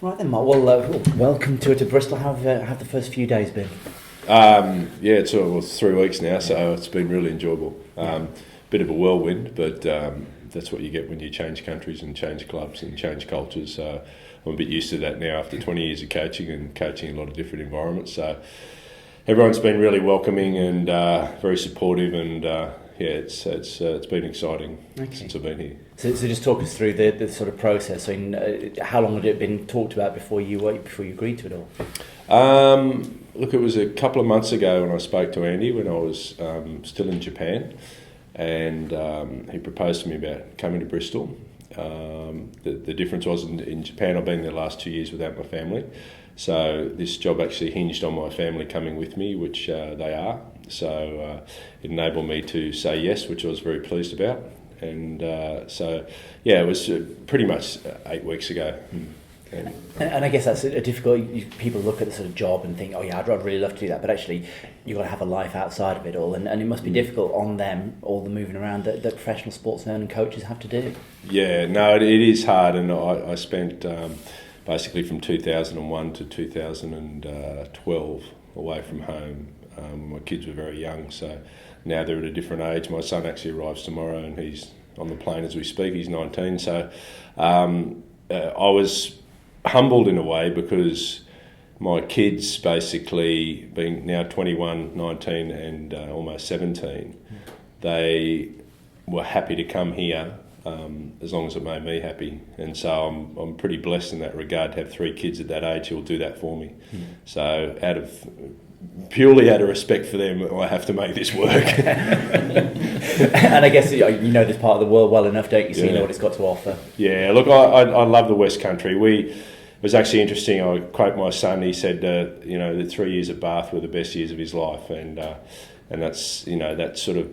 Right then, Mark. Well, welcome to Bristol. How have the first few days been? It's 3 weeks now, so it's been really enjoyable. Bit of a whirlwind, but that's what you get when you change countries and change clubs and change cultures. So I'm a bit used to that now after 20 years of coaching and coaching in a lot of different environments. So everyone's been really welcoming and very supportive, and it's been exciting since I've been here. So just talk us through the sort of process. I mean, how long had it been talked about before you agreed to it all? Look, it was a couple of months ago when I spoke to Andy when I was still in Japan, and he proposed to me about coming to Bristol. The difference was in Japan I've been there the last 2 years without my family, so this job actually hinged on my family coming with me, which they are. So it enabled me to say yes, which I was very pleased about. And it was pretty much 8 weeks ago. And I guess that's a difficult. People look at the sort of job and think, oh yeah, I'd really love to do that, but actually you've got to have a life outside of it all, and it must be difficult on them, all the moving around that professional sportsmen and coaches have to do. Yeah, no, it is hard, and I spent basically from 2001 to 2012 away from home. My kids were very young, so now they're at a different age. My son actually arrives tomorrow, and he's on the plane as we speak. He's 19, so I was humbled in a way because my kids, basically being now 21, 19 and almost 17, they were happy to come here as long as it made me happy, and so I'm pretty blessed in that regard to have 3 kids at that age who will do that for me. So purely out of respect for them, I have to make this work. And I guess you know this part of the world well enough, don't you? So you know what it's got to offer. Yeah, look, I love the West Country. It was actually interesting. I quote my son. He said, the 3 years at Bath were the best years of his life, and that's that sort of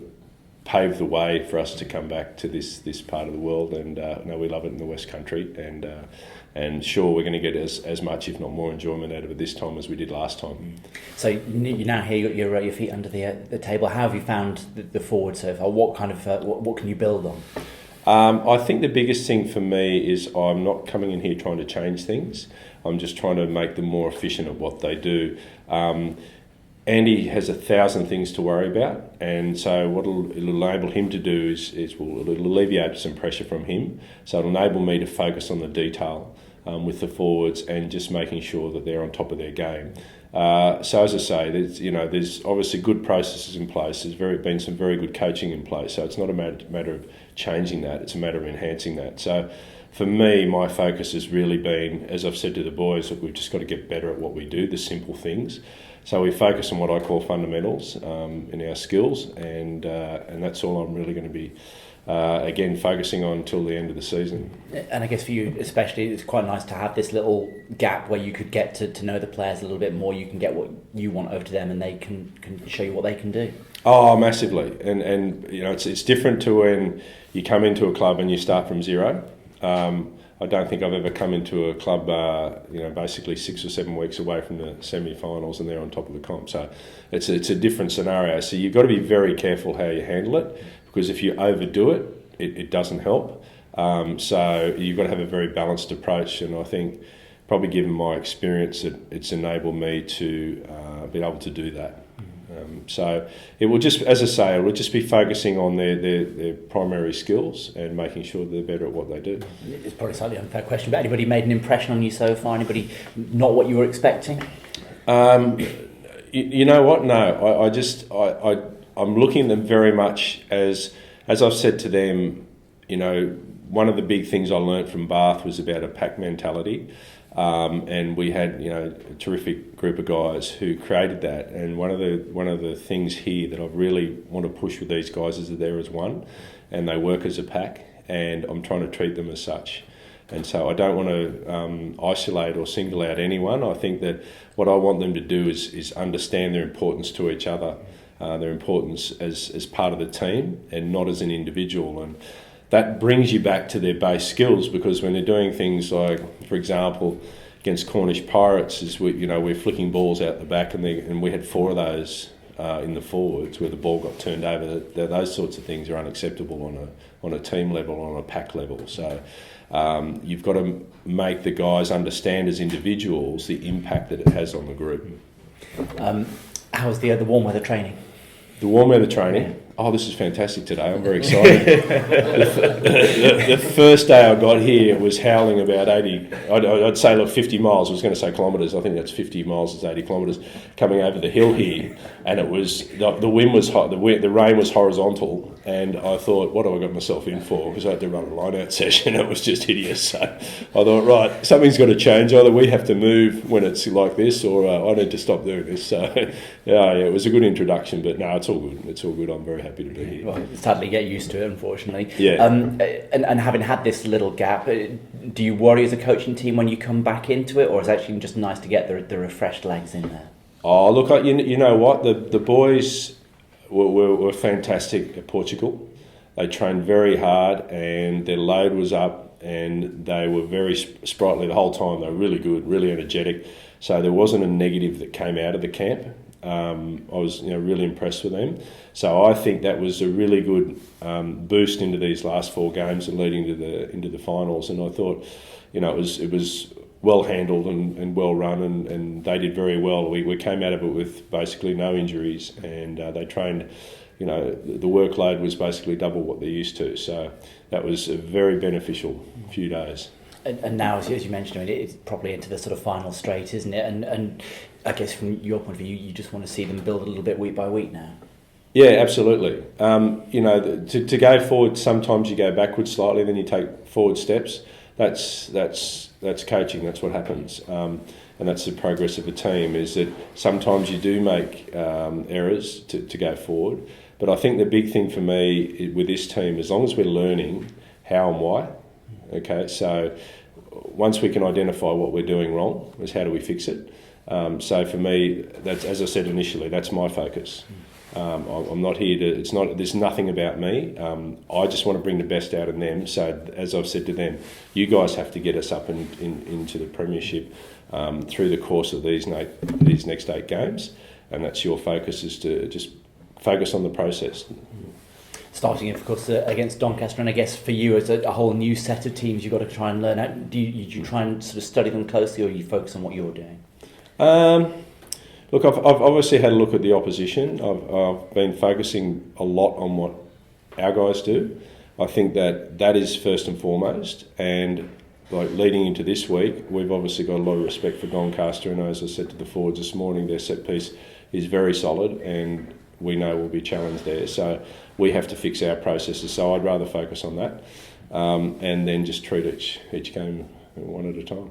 paved the way for us to come back to this part of the world. And we love it in the West Country, and sure, we're going to get as much, if not more, enjoyment out of it this time as we did last time. So you now here, you got your feet under the table. How have you found the forward so far? What kind of what can you build on? I think the biggest thing for me is I'm not coming in here trying to change things. I'm just trying to make them more efficient at what they do. Andy has 1,000 things to worry about, and so what it'll enable him to do is it'll alleviate some pressure from him. So it'll enable me to focus on the detail with the forwards and just making sure that they're on top of their game. So as I say, there's obviously good processes in place. There's been some very good coaching in place. So it's not a matter of changing that. It's a matter of enhancing that. So for me, my focus has really been, as I've said to the boys, that we've just got to get better at what we do, the simple things. So we focus on what I call fundamentals in our skills, and that's all I'm really going to be again focusing on until the end of the season. And I guess for you especially, it's quite nice to have this little gap where you could get to know the players a little bit more. You can get what you want over to them, and they can show you what they can do. Oh, massively, and it's different to when you come into a club and you start from zero. I don't think I've ever come into a club, basically 6 or 7 weeks away from the semi-finals, and they're on top of the comp. So it's a different scenario. So you've got to be very careful how you handle it, because if you overdo it doesn't help. So you've got to have a very balanced approach, and I think probably given my experience, it's enabled me to be able to do that. So it will just, as I say, it will just be focusing on their primary skills and making sure they're better at what they do. It's probably a slightly unfair question, but anybody made an impression on you so far? Anybody not what you were expecting? You know what? No, I'm looking at them very much as I've said to them. One of the big things I learnt from Bath was about a pack mentality. And we had a terrific group of guys who created that, and one of the things here that I really want to push with these guys is that they're as one and they work as a pack, and I'm trying to treat them as such. And so I don't want to isolate or single out anyone. I think that what I want them to do is understand their importance to each other, their importance as part of the team and not as an individual. And that brings you back to their base skills, because when they're doing things like, for example, against Cornish Pirates, we're flicking balls out the back, and we had 4 of those in the forwards where the ball got turned over. Those sorts of things are unacceptable on a team level, on a pack level. So You've got to make the guys understand as individuals the impact that it has on the group. How was the warm weather training? The warm weather training? Oh, this is fantastic today. I'm very excited. the first day I got here was howling about 80, I'd say 50 miles. I was going to say kilometres. I think that's 50 miles is 80 kilometres coming over the hill here. And it was, the wind was hot, the rain was horizontal. And I thought, what have I got myself in for? Because I had to run a line-out session. It was just hideous. So I thought, right, something's got to change. Either we have to move when it's like this, or I need to stop doing this. So yeah, it was a good introduction. But no, it's all good. It's all good. I'm very happy to be here. Well, sadly, get used to it, unfortunately. Yeah. And having had this little gap, do you worry as a coaching team when you come back into it, or is it actually just nice to get the refreshed legs in there? Oh, look, you know what? The boys were fantastic at Portugal. They trained very hard, and their load was up, and they were very sprightly the whole time. They were really good, really energetic. So there wasn't a negative that came out of the camp. I was really impressed with them. So I think that was a really good boost into these last 4 games and leading into the finals. And I thought, it was well handled and well run, and they did very well. We came out of it with basically no injuries, and they trained. The workload was basically double what they're used to. So that was a very beneficial few days. And now, as you mentioned, it's probably into the sort of final straight, isn't it? And I guess from your point of view, you just want to see them build a little bit week by week now. Yeah, absolutely. To go forward, sometimes you go backwards slightly, then you take forward steps. That's coaching. That's what happens, and that's the progress of a team. Is that sometimes you do make errors to go forward, but I think the big thing for me with this team, as long as we're learning how and why. Okay, so once we can identify what we're doing wrong, is how do we fix it? So for me, that's, as I said initially, that's my focus. I'm not here to. There's nothing about me. I just want to bring the best out of them. So as I've said to them, you guys have to get us up into the premiership through the course of these next 8 games, and that's your focus, is to just focus on the process. Starting, of course, against Doncaster, and I guess for you, as a whole new set of teams, you've got to try and learn out. Do you try and sort of study them closely, or you focus on what you're doing? Look, I've obviously had a look at the opposition. I've been focusing a lot on what our guys do. I think that is first and foremost. And leading into this week, we've obviously got a lot of respect for Doncaster. And as I said to the forwards this morning, their set piece is very solid, and we know we'll be challenged there. So we have to fix our processes. So I'd rather focus on that, and then just treat each game one at a time.